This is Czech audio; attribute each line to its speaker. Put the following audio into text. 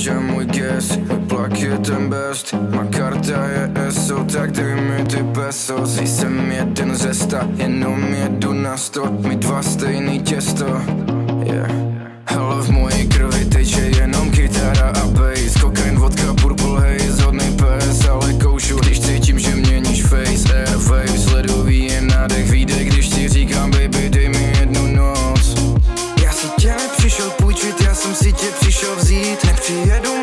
Speaker 1: že můj gest, plak je ten best. Má karta je ESO, tak dej mi ty pesos. Jsem jeden ze 100, jenom jedu na 100. My dva stejný těsto, yeah. Ale v mojej krvi teče jenom kytara a bass. Kokain, vodka, purple haze, hodnej pes, ale koušu, když cítím, že měníš face. Airwave, sledový je nádech, výdech, když ti říkám baby, dej mi jednu noc. Já si tě nepřišel půjčit, já jsem si tě přišel vzít. Nepřijedu